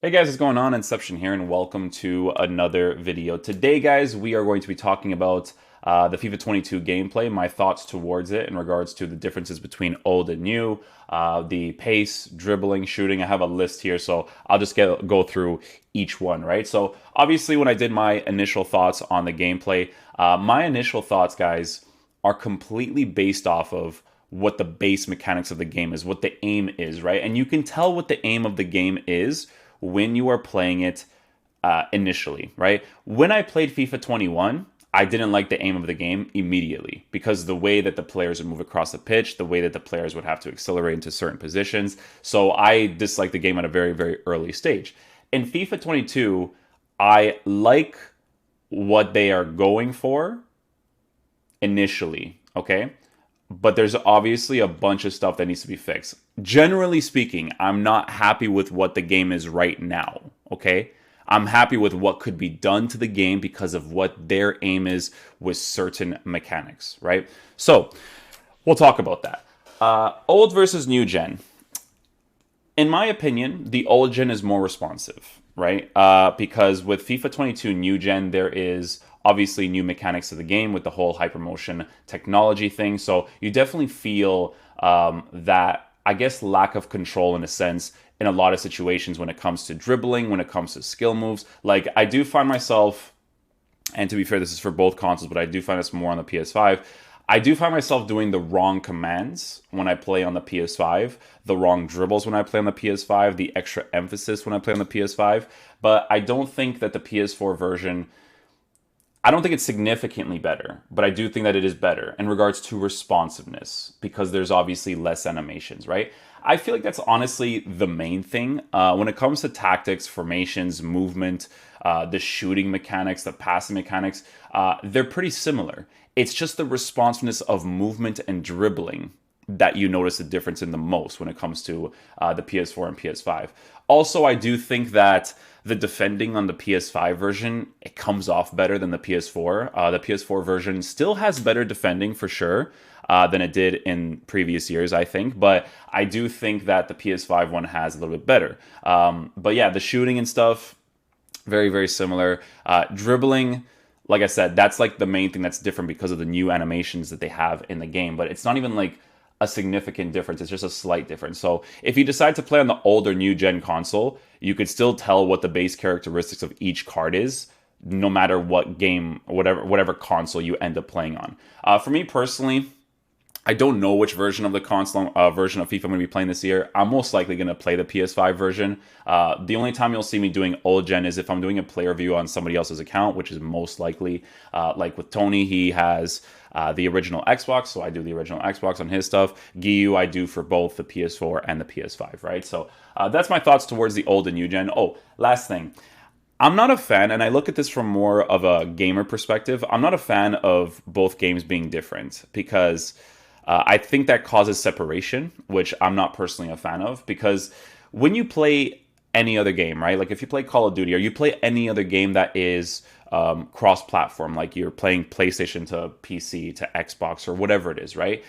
Hey guys, what's going on? Inception here, and welcome to another video. Today, guys, we are going to be talking about the FIFA 22 gameplay, my thoughts towards it in regards to the differences between old and new, the pace, dribbling, shooting. I have a list here, so I'll just go through each one, right? So, obviously, when I did my initial thoughts on the gameplay, my initial thoughts, guys, are completely based off of what the base mechanics of the game is, what the aim is, right? And you can tell what the aim of the game is when you are playing it initially, right? When I played FIFA 21, I didn't like the aim of the game immediately because the way that the players would move across the pitch, the way that the players would have to accelerate into certain positions. So I disliked the game at a very, very early stage. In FIFA 22, I like what they are going for initially, okay? But there's obviously a bunch of stuff that needs to be fixed. Generally speaking, I'm not happy with what the game is right now, okay? I'm happy with what could be done to the game because of what their aim is with certain mechanics, right? So, we'll talk about that. Old versus new gen. In my opinion, the old gen is more responsive, right? Because with FIFA 22 new gen, there is obviously new mechanics of the game with the whole hypermotion technology thing. So you definitely feel that, I guess, lack of control in a sense in a lot of situations when it comes to dribbling, when it comes to skill moves. Like, I do find myself, and to be fair, this is for both consoles, but I do find this more on the PS5. I do find myself doing the wrong commands when I play on the PS5, the wrong dribbles when I play on the PS5, the extra emphasis when I play on the PS5. But I don't think that the PS4 version, I don't think it's significantly better, but I do think that it is better in regards to responsiveness because there's obviously less animations, right? I feel like that's honestly the main thing. When it comes to tactics, formations, movement, the shooting mechanics, the passing mechanics, they're pretty similar. It's just the responsiveness of movement and dribbling that you notice the difference in the most when it comes to the PS4 and PS5. Also, I do think that the defending on the PS5 version, it comes off better than the PS4. The PS4 version still has better defending for sure than it did in previous years, I think. But I do think that the PS5 one has a little bit better. But yeah, the shooting and stuff, very, very similar. Dribbling, like I said, that's like the main thing that's different because of the new animations that they have in the game. But it's not even like a significant difference. It's just a slight difference. So if you decide to play on the old or new gen console, you could still tell what the base characteristics of each card is, no matter what game, whatever console you end up playing on. For me personally, I don't know which version of the console version of FIFA I'm going to be playing this year. I'm most likely going to play the PS5 version. The only time you'll see me doing old gen is if I'm doing a player review on somebody else's account, which is most likely. Like with Tony, he has the original Xbox, so I do the original Xbox on his stuff. Giyu, I do for both the PS4 and the PS5, right? So that's my thoughts towards the old and new gen. Oh, last thing. I'm not a fan, and I look at this from more of a gamer perspective. I'm not a fan of both games being different because I think that causes separation, which I'm not personally a fan of. Because when you play any other game, right? Like if you play Call of Duty or you play any other game that is cross-platform, like you're playing PlayStation to PC to Xbox or whatever it is, right?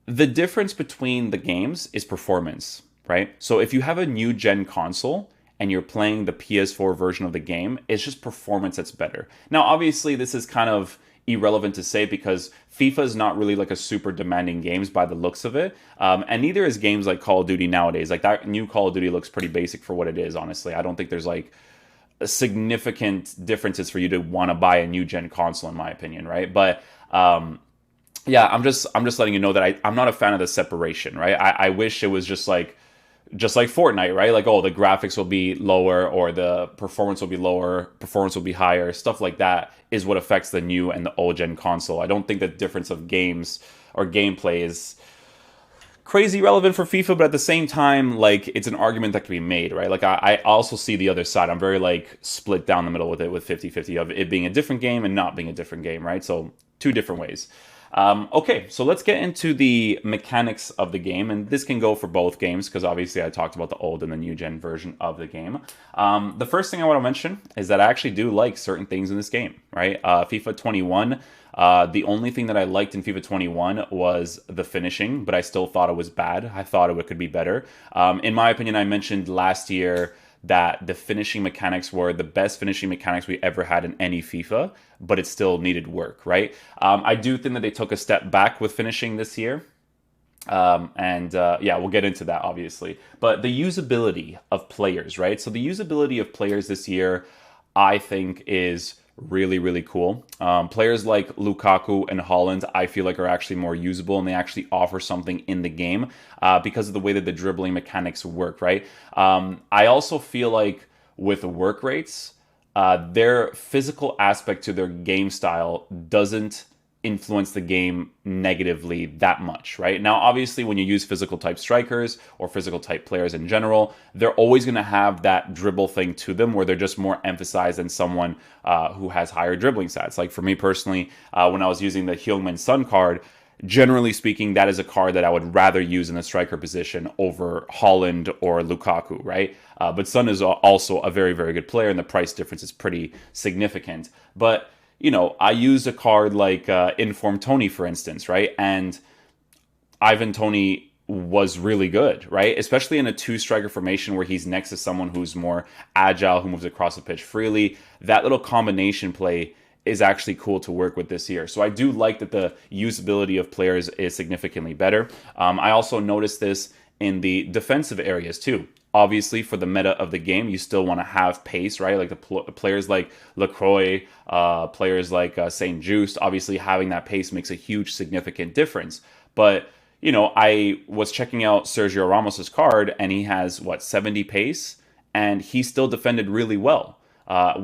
The difference between the games is performance, right? So if you have a new gen console and you're playing the PS4 version of the game, it's just performance that's better. Now, obviously, this is kind of irrelevant to say because FIFA is not really like a super demanding games by the looks of it, and neither is games like Call of Duty nowadays. Like that new Call of Duty looks pretty basic for what it is. Honestly, I don't think there's like significant differences for you to want to buy a new gen console, in my opinion, right? But yeah, I'm just letting you know that I'm not a fan of the separation, right? I wish it was just like Fortnite, right? Like, oh, the graphics will be lower or the performance will be lower, performance will be higher, stuff like that is what affects the new and the old gen console. I don't think the difference of games or gameplay is crazy relevant for FIFA, but at the same time, like it's an argument that can be made, right? Like I also see the other side. I'm very like split down the middle with it with 50-50 of it being a different game and not being a different game, right? So two different ways. Okay, so let's get into the mechanics of the game, and this can go for both games because obviously I talked about the old and the new gen version of the game. The first thing I want to mention is that I actually do like certain things in this game, right? FIFA 21. The only thing that I liked in FIFA 21 was the finishing, but I still thought it was bad. I thought it could be better. In my opinion, I mentioned last year that the finishing mechanics were the best finishing mechanics we ever had in any FIFA, but it still needed work, right? I do think that they took a step back with finishing this year. Yeah, we'll get into that obviously. But the usability of players, right? So the usability of players this year, I think, is really, really cool. Players like Lukaku and Holland, I feel like are actually more usable and they actually offer something in the game because of the way that the dribbling mechanics work, right? I also feel like with work rates, their physical aspect to their game style doesn't influence the game negatively that much, right? Now, obviously, when you use physical type strikers or physical type players in general, they're always going to have that dribble thing to them where they're just more emphasized than someone who has higher dribbling stats. Like for me personally, when I was using the Heung-min Son card, generally speaking, that is a card that I would rather use in the striker position over Holland or Lukaku, right? But Son is also a very, very good player, and the price difference is pretty significant. But I use a card like Inform Tony, for instance, right? And Ivan Tony was really good, right? Especially in a two-striker formation where he's next to someone who's more agile, who moves across the pitch freely. That little combination play is actually cool to work with this year. So I do like that the usability of players is significantly better. I also noticed this in the defensive areas too. Obviously, for the meta of the game, you still want to have pace, right? Like the players like Lacroix, players like St. Just, obviously having that pace makes a huge, significant difference. But, I was checking out Sergio Ramos's card, and he has, 70 pace, and he still defended really well.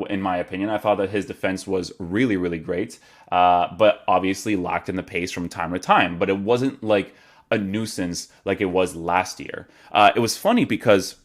In my opinion, I thought that his defense was really, really great, but obviously lacked in the pace from time to time. But it wasn't like a nuisance like it was last year. It was funny because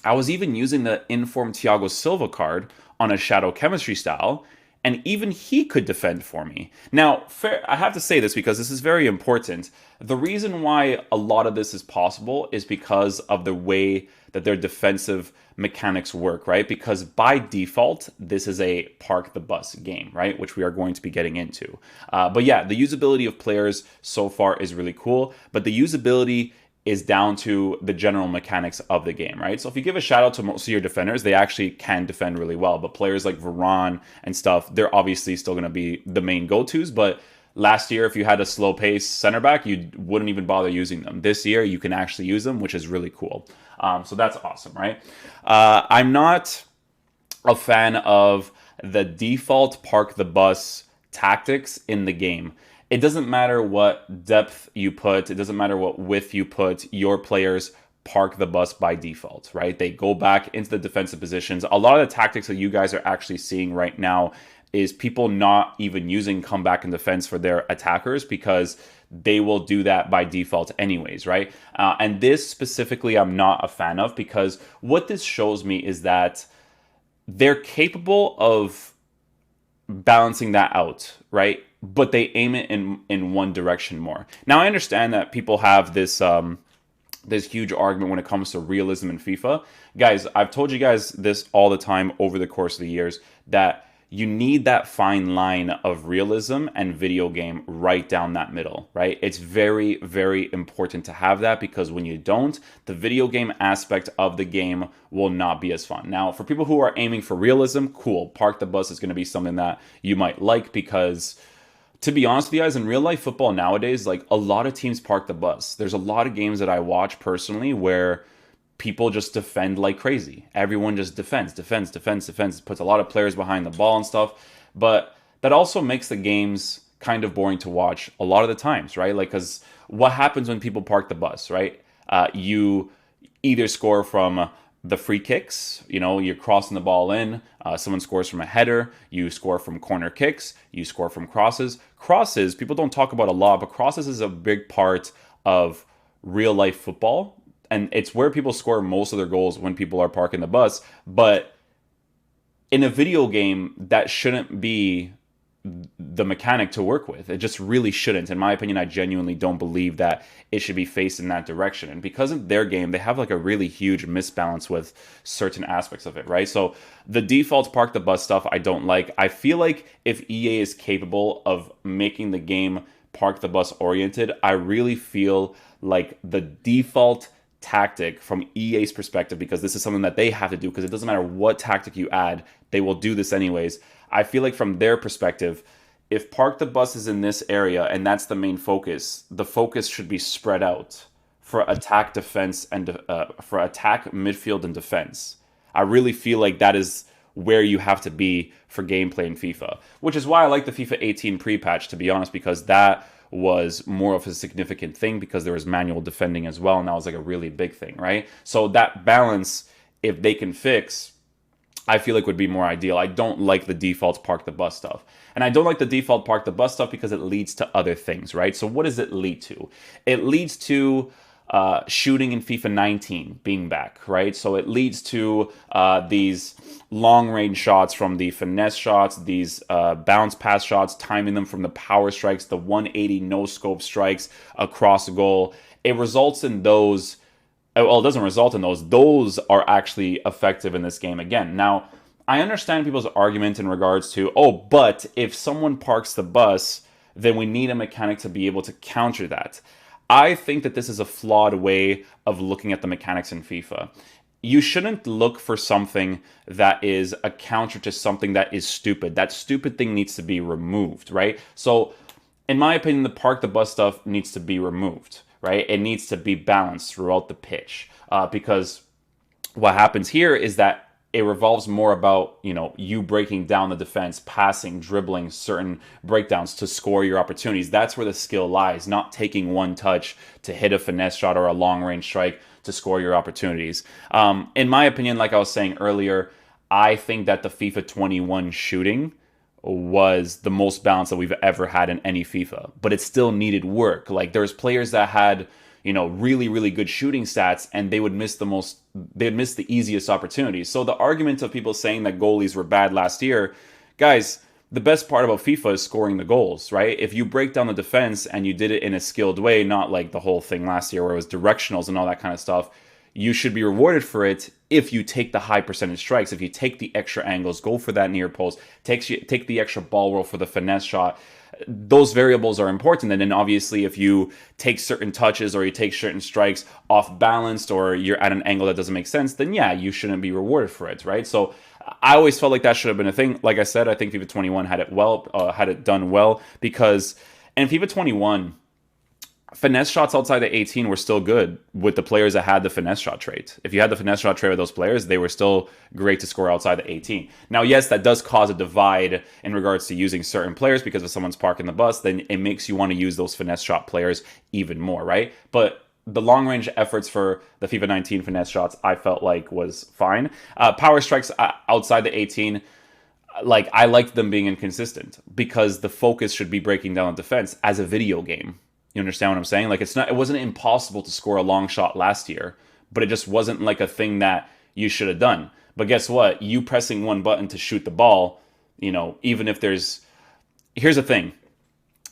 I was even using the Inform Thiago Silva card on a Shadow Chemistry style, and even he could defend for me. Now, I have to say this because this is very important. The reason why a lot of this is possible is because of the way that their defensive mechanics work, right? Because by default, this is a park the bus game, right? Which we are going to be getting into. But yeah, the usability of players so far is really cool, but the usability is down to the general mechanics of the game, right? So if you give a shout out to most of your defenders, they actually can defend really well. But players like Varane and stuff, they're obviously still going to be the main go-tos. But last year, if you had a slow pace center back, you wouldn't even bother using them. This year, you can actually use them, which is really cool. So that's awesome, right? I'm not a fan of the default park the bus tactics in the game. It doesn't matter what depth you put, it doesn't matter what width you put, your players park the bus by default, right? They go back into the defensive positions. A lot of the tactics that you guys are actually seeing right now is people not even using comeback and defense for their attackers because they will do that by default anyways, right? And this specifically I'm not a fan of because what this shows me is that they're capable of balancing that out, right? But they aim it in one direction more. Now I understand that people have this this huge argument when it comes to realism in FIFA. Guys, I've told you guys this all the time over the course of the years that you need that fine line of realism and video game right down that middle, right? It's very, very important to have that because when you don't, the video game aspect of the game will not be as fun. Now, for people who are aiming for realism, cool. Park the bus is going to be something that you might like because, to be honest with you guys, in real life football nowadays, like a lot of teams park the bus. There's a lot of games that I watch personally where people just defend like crazy. Everyone just defends, puts a lot of players behind the ball and stuff. But that also makes the games kind of boring to watch a lot of the times, right? Like, because what happens when people park the bus, right? You either score from the free kicks, you're crossing the ball in, someone scores from a header, you score from corner kicks, you score from crosses. Crosses, people don't talk about a lot, but crosses is a big part of real life football. And it's where people score most of their goals when people are parking the bus. But in a video game, that shouldn't be the mechanic to work with. It just really shouldn't. In my opinion, I genuinely don't believe that it should be faced in that direction. And because of their game, they have like a really huge misbalance with certain aspects of it, right? So the default park the bus stuff, I don't like. I feel like if EA is capable of making the game park the bus oriented, I really feel like the default tactic from EA's perspective, because this is something that they have to do, because it doesn't matter what tactic you add, they will do this anyways. I feel like from their perspective, if park the bus is in this area and that's the main focus, the focus should be spread out for attack, defense, and for attack, midfield, and defense. I really feel like that is where you have to be for gameplay in FIFA, which is why I like the FIFA 18 pre-patch, to be honest, because that was more of a significant thing, because there was manual defending as well, and that was like a really big thing, right? So that balance, if they can fix, I feel like would be more ideal. I don't like the default park the bus stuff. And I don't like the default park the bus stuff because it leads to other things, right? So what does it lead to? It leads to shooting in FIFA 19 being back, right? So it leads to these long-range shots from the finesse shots, these bounce pass shots, timing them from the power strikes, the 180 no-scope strikes across the goal. It results in those. Well, it doesn't result in those. Those are actually effective in this game again. Now, I understand people's argument in regards to, oh, but if someone parks the bus, then we need a mechanic to be able to counter that. I think that this is a flawed way of looking at the mechanics in FIFA. You shouldn't look for something that is a counter to something that is stupid. That stupid thing needs to be removed, right? So, in my opinion, the park the bus stuff needs to be removed, right? It needs to be balanced throughout the pitch, because what happens here is that it revolves more about, you breaking down the defense, passing, dribbling certain breakdowns to score your opportunities. That's where the skill lies, not taking one touch to hit a finesse shot or a long-range strike to score your opportunities. In my opinion, like I was saying earlier, I think that the FIFA 21 shooting was the most balanced that we've ever had in any FIFA, but it still needed work. Like, there's players that had, really, really good shooting stats, and they'd miss the easiest opportunities. So the argument of people saying that goalies were bad last year, guys, the best part about FIFA is scoring the goals, right? If you break down the defense and you did it in a skilled way, not like the whole thing last year where it was directionals and all that kind of stuff, you should be rewarded for it if you take the high percentage strikes, if you take the extra angles, go for that near post, take the extra ball roll for the finesse shot. Those variables are important. And then obviously if you take certain touches or you take certain strikes off balanced or you're at an angle that doesn't make sense, then yeah, you shouldn't be rewarded for it, right? So I always felt like that should have been a thing. Like I said, I think FIFA 21 had it done well, because in FIFA 21, finesse shots outside the 18 were still good with the players that had the finesse shot trait. If you had the finesse shot trait with those players, they were still great to score outside the 18. Now, yes, that does cause a divide in regards to using certain players, because if someone's parking the bus, then it makes you want to use those finesse shot players even more, right? But the long-range efforts for the FIFA 19 finesse shots, I felt like was fine. Power strikes outside the 18, like, I liked them being inconsistent, because the focus should be breaking down the defense as a video game. You understand what I'm saying? Like, it wasn't impossible to score a long shot last year, but it just wasn't like a thing that you should have done. But guess what? You pressing one button to shoot the ball, even if here's the thing.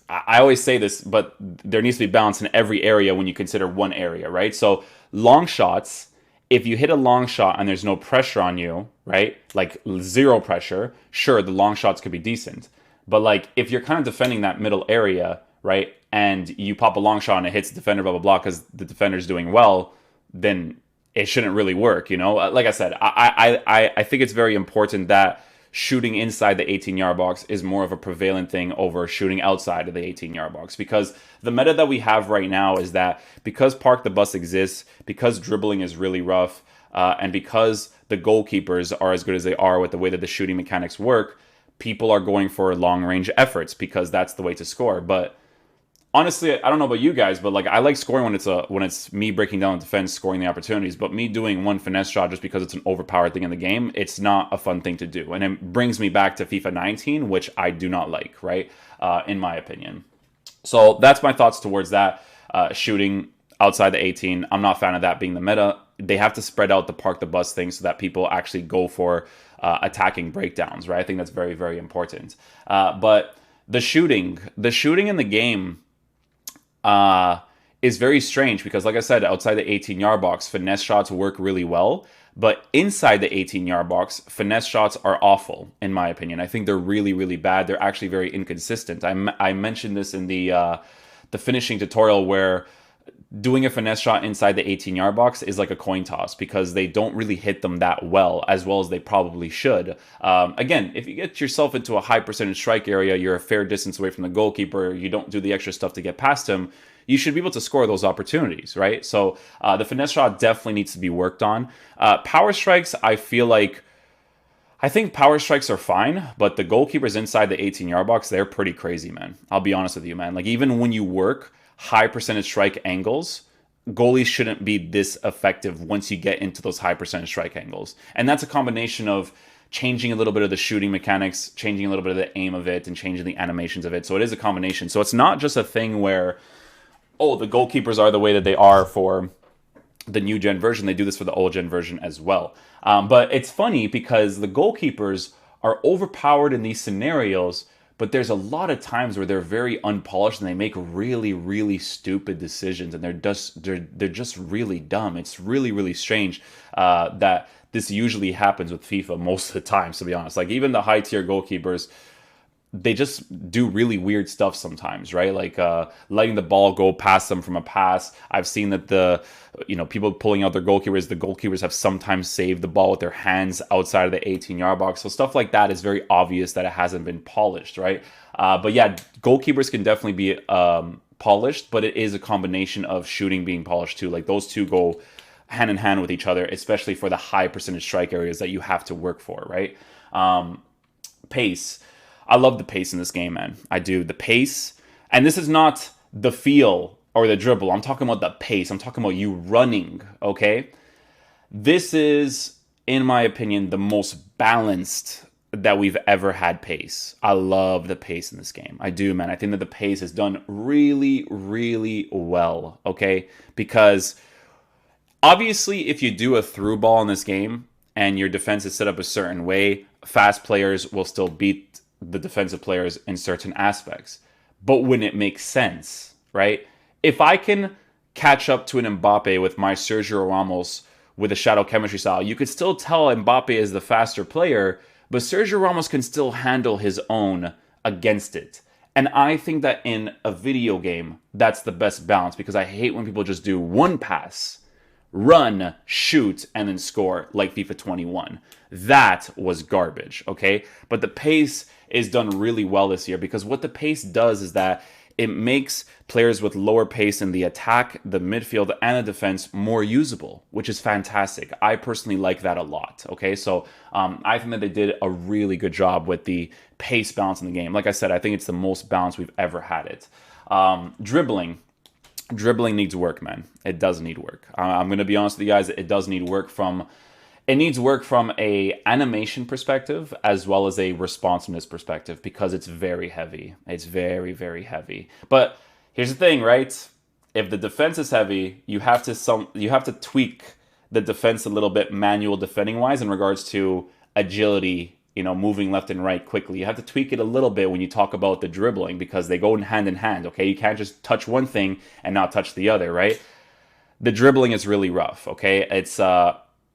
I always say this, but there needs to be balance in every area when you consider one area, right? So long shots, if you hit a long shot and there's no pressure on you, right? Like zero pressure, sure, the long shots could be decent. But like, if you're kind of defending that middle area, right, and you pop a long shot and it hits the defender, blah, blah, blah, because the defender's doing well, then it shouldn't really work, Like I said, I think it's very important that shooting inside the 18-yard box is more of a prevalent thing over shooting outside of the 18-yard box, because the meta that we have right now is that because Park the Bus exists, because dribbling is really rough, and because the goalkeepers are as good as they are with the way that the shooting mechanics work, people are going for long-range efforts because that's the way to score. But honestly, I don't know about you guys, but like, I like scoring when it's me breaking down the defense, scoring the opportunities. But me doing one finesse shot just because it's an overpowered thing in the game, it's not a fun thing to do. And it brings me back to FIFA 19, which I do not like, right? In my opinion. So that's my thoughts towards that. Shooting outside the 18, I'm not a fan of that being the meta. They have to spread out the park the bus thing so that people actually go for attacking breakdowns, right? I think that's very, very important. But the shooting in the game is very strange, because like I said, outside the 18-yard box, finesse shots work really well, but inside the 18-yard box, finesse shots are awful, in my opinion. I think they're really, really bad. They're actually very inconsistent. I mentioned this in the finishing tutorial, where doing a finesse shot inside the 18-yard box is like a coin toss because they don't really hit them that well as they probably should. Again, if you get yourself into a high percentage strike area, you're a fair distance away from the goalkeeper, you don't do the extra stuff to get past him, you should be able to score those opportunities, right? So the finesse shot definitely needs to be worked on. Power strikes, I think power strikes are fine, but the goalkeepers inside the 18-yard box, they're pretty crazy, man. I'll be honest with you, man. Like, even when you work high percentage strike angles, goalies shouldn't be this effective once you get into those high percentage strike angles. And that's a combination of changing a little bit of the shooting mechanics, changing a little bit of the aim of it, and changing the animations of it. So it is a combination. So it's not just a thing where, oh, the goalkeepers are the way that they are for the new gen version. They do this for the old gen version as well. But it's funny because the goalkeepers are overpowered in these scenarios, but there's a lot of times where they're very unpolished and they make really, really stupid decisions, and they're just really dumb. It's really, really strange that this usually happens with FIFA most of the time, to be honest. Like, even the high tier goalkeepers, they just do really weird stuff sometimes, right? Like letting the ball go past them from a pass. I've seen that people pulling out the goalkeepers have sometimes saved the ball with their hands outside of the 18-yard box. So stuff like that is very obvious that it hasn't been polished, right? But yeah, goalkeepers can definitely be polished, but it is a combination of shooting being polished too. Like, those two go hand in hand with each other, especially for the high percentage strike areas that you have to work for, right? Pace. I love the pace in this game, man. I do. The pace. And this is not the feel or the dribble. I'm talking about the pace. I'm talking about you running, okay? This is, in my opinion, the most balanced that we've ever had pace. I love the pace in this game. I do, man. I think that the pace is done really, really well, okay? Because obviously, if you do a through ball in this game and your defense is set up a certain way, fast players will still beat the defensive players in certain aspects. But when it makes sense, right? If I can catch up to an Mbappe with my Sergio Ramos with a shadow chemistry style, you could still tell Mbappe is the faster player, but Sergio Ramos can still handle his own against it. And I think that in a video game, that's the best balance, because I hate when people just do one pass, run, shoot, and then score like FIFA 21. That was garbage, okay? But the pace is done really well this year, because what the pace does is that it makes players with lower pace in the attack, the midfield, and the defense more usable, which is fantastic. I personally like that a lot, okay? So I think that they did a really good job with the pace balance in the game. Like I said, I think it's the most balanced we've ever had it. Dribbling needs work, man. It does need work. I'm going to be honest with you guys. It does need work from a animation perspective as well as a responsiveness perspective, because it's very heavy. It's very, very heavy. But here's the thing, right? If the defense is heavy, you have to tweak the defense a little bit, manual defending wise, in regards to agility, moving left and right quickly. You have to tweak it a little bit when you talk about the dribbling, because they go in hand, okay? You can't just touch one thing and not touch the other, right? The dribbling is really rough, okay? It's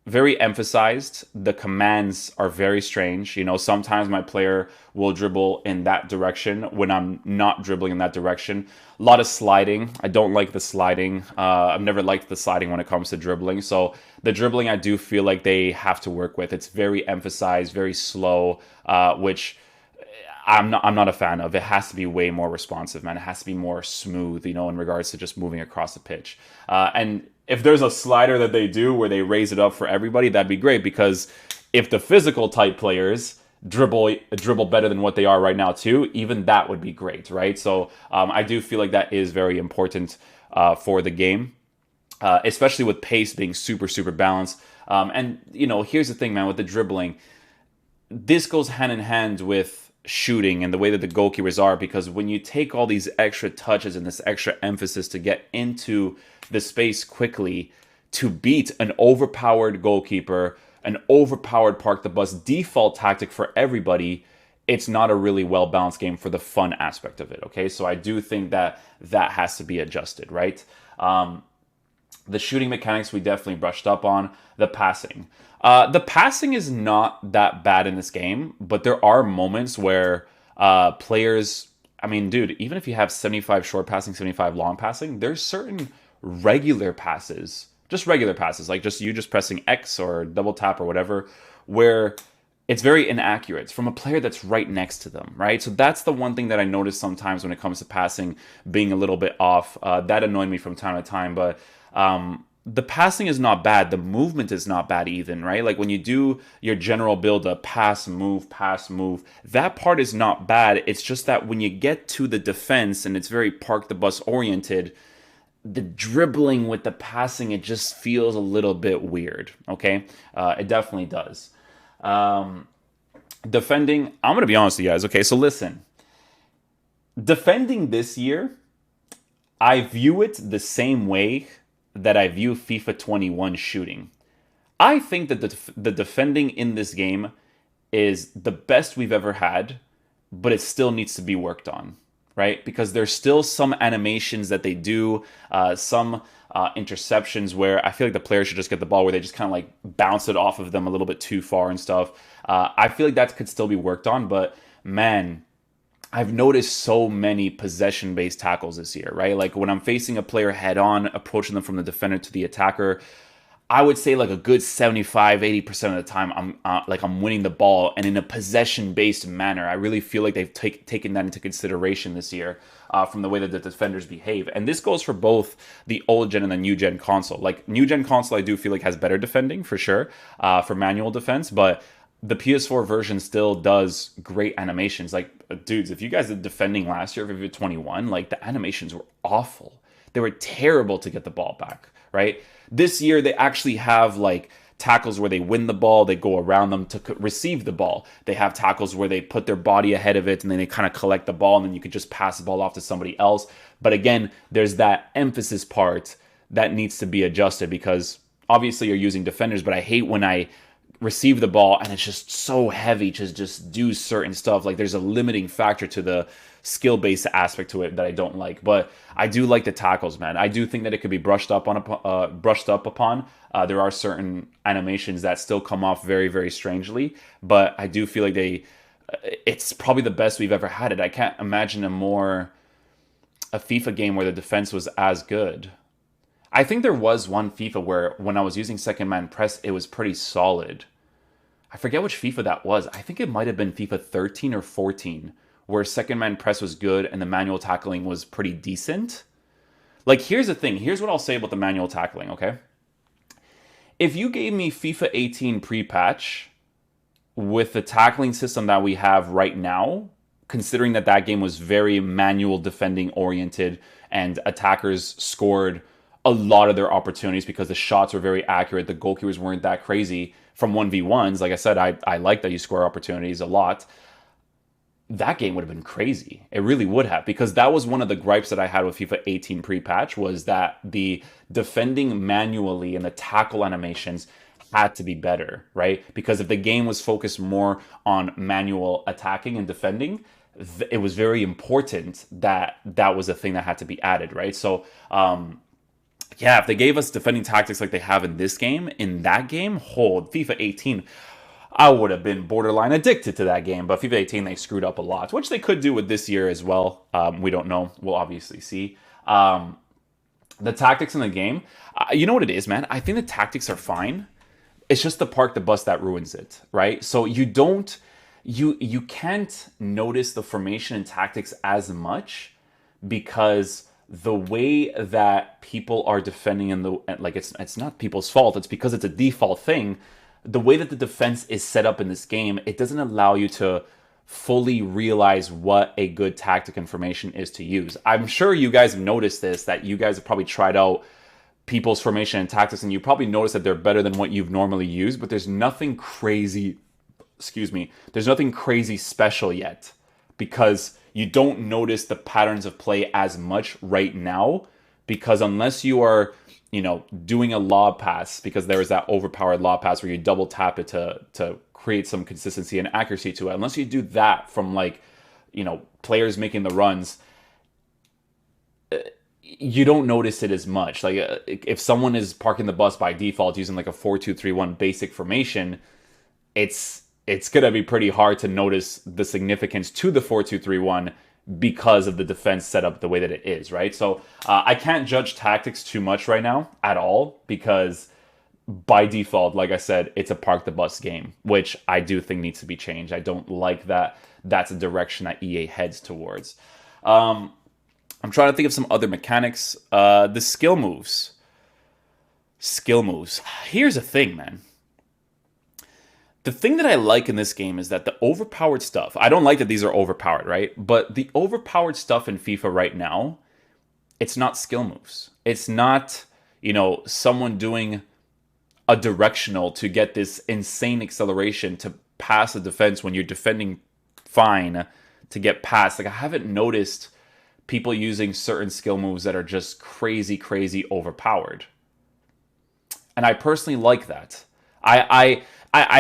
very emphasized. The commands are very strange. Sometimes my player will dribble in that direction when I'm not dribbling in that direction. A lot of sliding. I don't like the sliding. I've never liked the sliding when it comes to dribbling. So the dribbling, I do feel like they have to work with. It's very emphasized, very slow, which I'm not a fan of. It has to be way more responsive, man. It has to be more smooth, in regards to just moving across the pitch. And if there's a slider that they do where they raise it up for everybody, that'd be great, because if the physical type players dribble better than what they are right now too, even that would be great, right? So I do feel like that is very important for the game, especially with pace being super, super balanced. And here's the thing, man, with the dribbling, this goes hand in hand with shooting and the way that the goalkeepers are, because when you take all these extra touches and this extra emphasis to get into the space quickly to beat an overpowered goalkeeper, an overpowered park the bus default tactic for everybody, it's not a really well-balanced game for the fun aspect of it, okay? So I do think that has to be adjusted, right? The shooting mechanics we definitely brushed up on. The passing. The passing is not that bad in this game, but there are moments where players, I mean, dude, even if you have 75 short passing, 75 long passing, there's certain regular passes, just regular passes, like just you just pressing X or double tap or whatever, where it's very inaccurate. It's from a player that's right next to them, right? So that's the one thing that I notice sometimes when it comes to passing being a little bit off. That annoyed me from time to time, but the passing is not bad. The movement is not bad even, right? Like when you do your general build up, pass, move, that part is not bad. It's just that when you get to the defense and it's very park the bus oriented, the dribbling with the passing, it just feels a little bit weird, okay? It definitely does. Defending, I'm going to be honest with you guys. Okay, so listen. Defending this year, I view it the same way that I view FIFA 21 shooting. I think that the defending in this game is the best we've ever had, but it still needs to be worked on, right? Because there's still some animations that they do, some interceptions where I feel like the player should just get the ball where they just kind of like bounce it off of them a little bit too far and stuff. I feel like that could still be worked on, but man, I've noticed so many possession-based tackles this year, right? Like when I'm facing a player head-on, approaching them from the defender to the attacker, I would say like a good 75, 80% of the time, I'm winning the ball, and in a possession-based manner. I really feel like they've taken that into consideration this year from the way that the defenders behave. And this goes for both the old gen and the new gen console. Like new gen console, I do feel like has better defending for sure for manual defense, but the PS4 version still does great animations. Like, dudes, if you guys did defending last year for FIFA 21, like the animations were awful. They were terrible to get the ball back, right? This year, they actually have like tackles where they win the ball, they go around them to receive the ball. They have tackles where they put their body ahead of it and then they kind of collect the ball and then you could just pass the ball off to somebody else. But again, there's that emphasis part that needs to be adjusted because obviously you're using defenders, but I hate when I receive the ball and it's just so heavy to just do certain stuff. Like there's a limiting factor to the skill-based aspect to it that I don't like. But I do like the tackles, man. I do think that it could be brushed up upon. There are certain animations that still come off very, very strangely, but I do feel like it's probably the best we've ever had it. I can't imagine a FIFA game where the defense was as good. I think there was one FIFA where when I was using second man press, it was pretty solid. I forget which FIFA that was. I think it might have been FIFA 13 or 14, where second man press was good and the manual tackling was pretty decent. Like, here's the thing. Here's what I'll say about the manual tackling, okay? If you gave me FIFA 18 pre-patch with the tackling system that we have right now, considering that game was very manual defending oriented and attackers scored a lot of their opportunities because the shots were very accurate. The goalkeepers weren't that crazy from 1v1s. Like I said, I like that you score opportunities a lot. That game would have been crazy. It really would have, because that was one of the gripes that I had with FIFA 18 pre-patch was that the defending manually and the tackle animations had to be better, right? Because if the game was focused more on manual attacking and defending, it was very important that that was a thing that had to be added, right? So, yeah, if they gave us defending tactics like they have in this game, in that game, FIFA 18, I would have been borderline addicted to that game. But FIFA 18, they screwed up a lot, which they could do with this year as well. We don't know. We'll obviously see. The tactics in the game, you know what it is, man? I think the tactics are fine. It's just the park the bus that ruins it, right? So you can't notice the formation and tactics as much because the way that people are defending it's not people's fault. It's because it's a default thing. The way that the defense is set up in this game, it doesn't allow you to fully realize what a good tactic and formation is to use. I'm sure you guys have noticed this, that you guys have probably tried out people's formation and tactics, and you probably notice that they're better than what you've normally used, but there's nothing crazy, there's nothing crazy special yet, because you don't notice the patterns of play as much right now, because unless you are, doing a lob pass, because there is that overpowered lob pass where you double tap it to create some consistency and accuracy to it. Unless you do that from players making the runs, you don't notice it as much. Like if someone is parking the bus by default using like a 4-2-3-1 basic formation, it's going to be pretty hard to notice the significance to the 4-2-3-1 because of the defense setup the way that it is, right? So I can't judge tactics too much right now at all because by default, like I said, it's a park the bus game, which I do think needs to be changed. I don't like that that's a direction that EA heads towards. I'm trying to think of some other mechanics. The skill moves. Skill moves. Here's the thing, man. The thing that I like in this game is that the overpowered stuff, I don't like that these are overpowered, right? But the overpowered stuff in FIFA right now, it's not skill moves. It's not, someone doing a directional to get this insane acceleration to pass the defense when you're defending fine to get past. Like, I haven't noticed people using certain skill moves that are just crazy, crazy overpowered. And I personally like that. I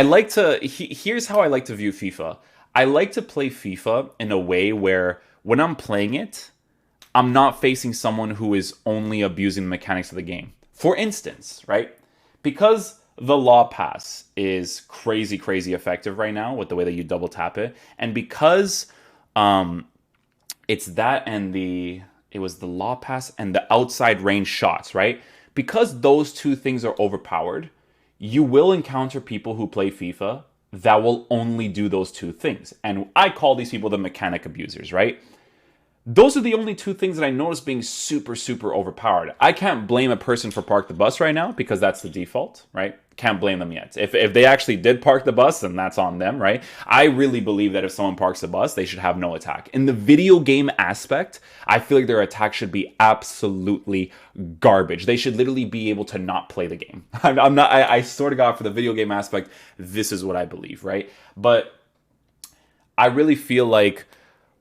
like to, here's how I like to view FIFA. I like to play FIFA in a way where when I'm playing it, I'm not facing someone who is only abusing the mechanics of the game. For instance, right? Because the law pass is crazy, crazy effective right now with the way that you double tap it. And because it's that and it was the law pass and the outside range shots, right? Because those two things are overpowered, you will encounter people who play FIFA that will only do those two things. And I call these people the mechanic abusers, right? Those are the only two things that I notice being super, super overpowered. I can't blame a person for park the bus right now because that's the default, right? Can't blame them yet. If they actually did park the bus, then that's on them, right? I really believe that if someone parks the bus, they should have no attack. In the video game aspect, I feel like their attack should be absolutely garbage. They should literally be able to not play the game. I swear to God, for the video game aspect, this is what I believe, right? But I really feel like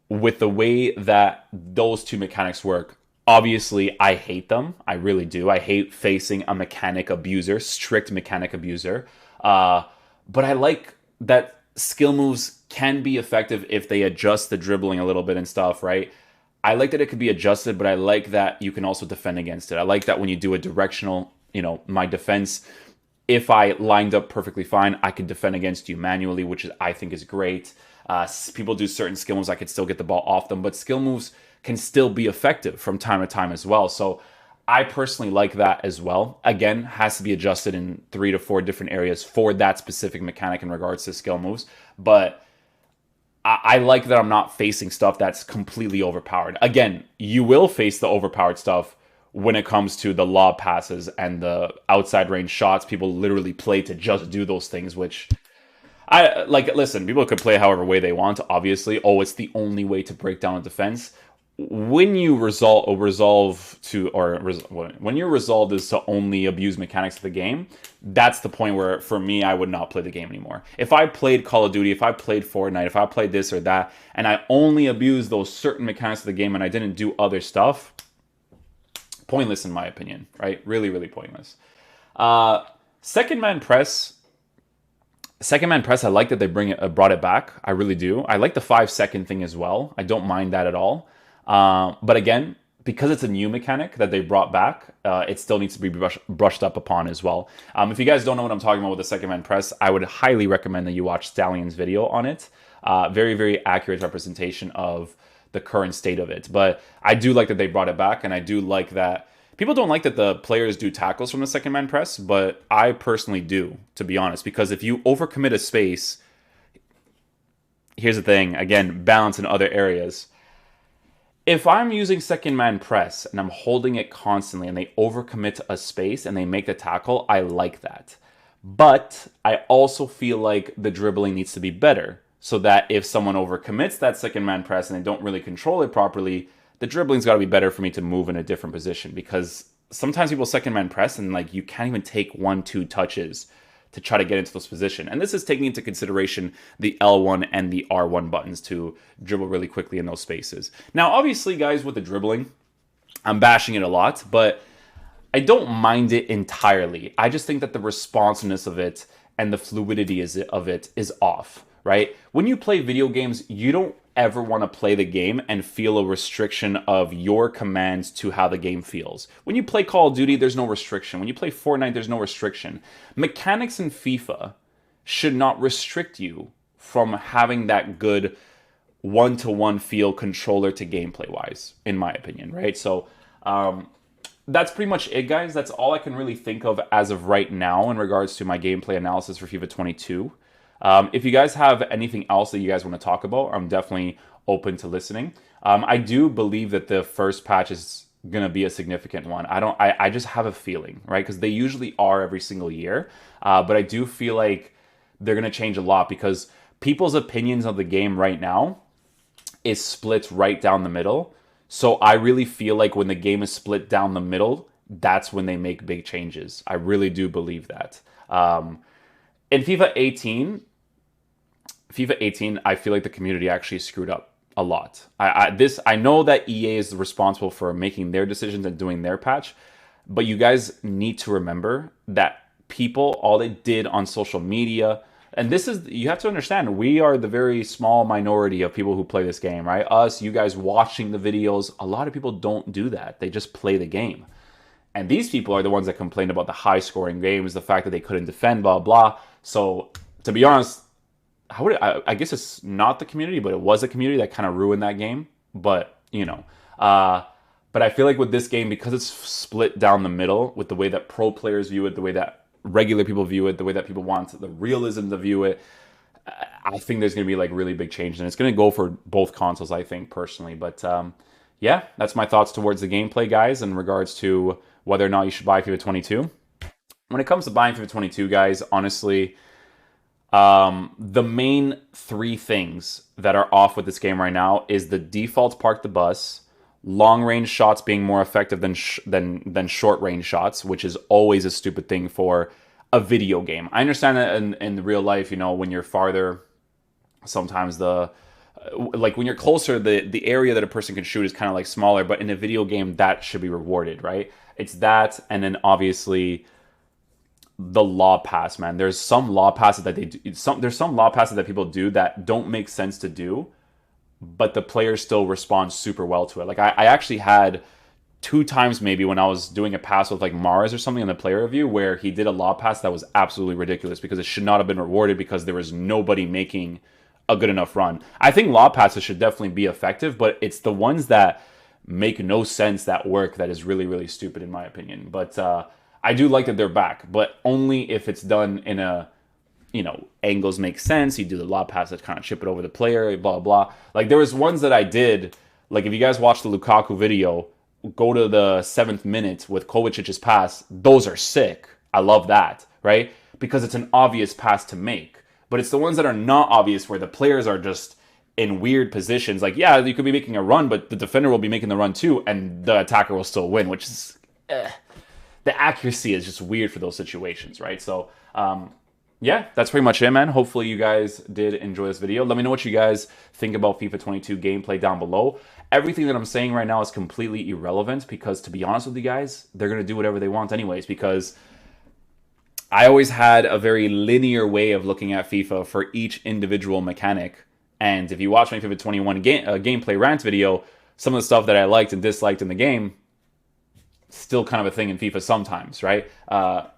with the way that those two mechanics work, obviously I hate them. I really do. I hate facing a mechanic abuser, strict mechanic abuser. But I like that skill moves can be effective if they adjust the dribbling a little bit and stuff, right? I like that it could be adjusted, but I like that you can also defend against it. I like that when you do a directional, my defense, if I lined up perfectly fine, I could defend against you manually, which I think is great. People do certain skill moves, I could still get the ball off them, but skill moves can still be effective from time to time as well. So I personally like that as well. Again, has to be adjusted in 3 to 4 different areas for that specific mechanic in regards to skill moves. But I like that I'm not facing stuff that's completely overpowered. Again, you will face the overpowered stuff when it comes to the lob passes and the outside range shots. People literally play to just do those things, which listen, people could play however way they want, obviously. Oh, it's the only way to break down a defense. When you resolve when your resolve is to only abuse mechanics of the game, that's the point where, for me, I would not play the game anymore. If I played Call of Duty, if I played Fortnite, if I played this or that, and I only abused those certain mechanics of the game and I didn't do other stuff, pointless in my opinion, right? Really, really pointless. Second man press, I like that they brought it back. I really do. I like the 5-second thing as well. I don't mind that at all. But again, because it's a new mechanic that they brought back, it still needs to be brushed up upon as well. If you guys don't know what I'm talking about with the second man press, I would highly recommend that you watch Stallion's video on it. Very, very accurate representation of the current state of it. But I do like that they brought it back, and I do like that people don't like that the players do tackles from the second man press, but I personally do, to be honest, because if you overcommit a space, here's the thing, again, balance in other areas. If I'm using second man press and I'm holding it constantly and they overcommit a space and they make the tackle, I like that. But I also feel like the dribbling needs to be better so that if someone overcommits that second man press and they don't really control it properly, the dribbling's got to be better for me to move in a different position, because sometimes people second man press and you can't even take 1-2 touches to try to get into this position. And this is taking into consideration the L1 and the R1 buttons to dribble really quickly in those spaces. Now, obviously, guys, with the dribbling, I'm bashing it a lot, but I don't mind it entirely. I just think that the responsiveness of it and the fluidity of it is off, right? When you play video games, you don't ever want to play the game and feel a restriction of your commands to how the game feels. When you play Call of Duty, there's no restriction. When you play Fortnite, there's no restriction. Mechanics in FIFA should not restrict you from having that good one-to-one feel controller to gameplay wise, in my opinion, right? So that's pretty much it, guys. That's all I can really think of as of right now in regards to my gameplay analysis for FIFA 22. If you guys have anything else that you guys want to talk about, I'm definitely open to listening. I do believe that the first patch is gonna be a significant one. I just have a feeling, right? Because they usually are every single year, but I do feel like they're gonna change a lot because people's opinions of the game right now is split right down the middle. So I really feel like when the game is split down the middle, that's when they make big changes. I really do believe that. In FIFA 18, I feel like the community actually screwed up a lot. I know that EA is responsible for making their decisions and doing their patch, but you guys need to remember that people, all they did on social media, and this is, you have to understand, we are the very small minority of people who play this game, right? Us, you guys watching the videos, a lot of people don't do that. They just play the game. And these people are the ones that complained about the high scoring games, the fact that they couldn't defend, blah, blah. So to be honest, I guess it's not the community, but it was a community that kind of ruined that game. But, you know, but I feel like with this game, because it's split down the middle with the way that pro players view it, the way that regular people view it, the way that people want the realism to view it, I think there's going to be like really big change, and it's going to go for both consoles, I think, personally. But yeah, that's my thoughts towards the gameplay, guys, in regards to whether or not you should buy FIFA 22. When it comes to buying FIFA 22, guys, honestly, the main three things that are off with this game right now is the default park the bus, long range shots being more effective than short range shots, which is always a stupid thing for a video game. I understand that in real life, you know, when you're farther, sometimes like when you're closer, the area that a person can shoot is kind of like smaller, but in a video game that should be rewarded, right? It's that, and then obviously the law pass, man. There's some law passes that they do, there's some law passes that people do that don't make sense to do, but the players still respond super well to it. Like I actually had 2 times maybe when I was doing a pass with like Mars or something in the player review where he did a law pass that was absolutely ridiculous because it should not have been rewarded because there was nobody making a good enough run. I think law passes should definitely be effective, but it's the ones that make no sense that work that is really, really stupid in my opinion. But I do like that they're back, but only if it's done in a, you know, angles make sense. You do the law pass that kind of chip it over the player, blah, blah. Like there was ones that I did, like if you guys watch the Lukaku video, go to the 7th minute with Kovacic's pass. Those are sick. I love that, right? Because it's an obvious pass to make. But it's the ones that are not obvious where the players are just in weird positions. Like, yeah, you could be making a run, but the defender will be making the run too, and the attacker will still win, which is... the accuracy is just weird for those situations, right? So, yeah, that's pretty much it, man. Hopefully you guys did enjoy this video. Let me know what you guys think about FIFA 22 gameplay down below. Everything that I'm saying right now is completely irrelevant because, to be honest with you guys, they're going to do whatever they want anyways because I always had a very linear way of looking at FIFA for each individual mechanic. And if you watch my FIFA 21 gameplay rant video, some of the stuff that I liked and disliked in the game, still kind of a thing in FIFA sometimes, right?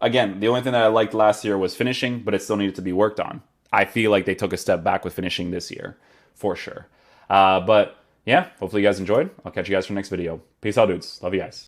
Again, the only thing that I liked last year was finishing, but it still needed to be worked on. I feel like they took a step back with finishing this year, for sure. But yeah, hopefully you guys enjoyed. I'll catch you guys for the next video. Peace out, dudes. Love you guys.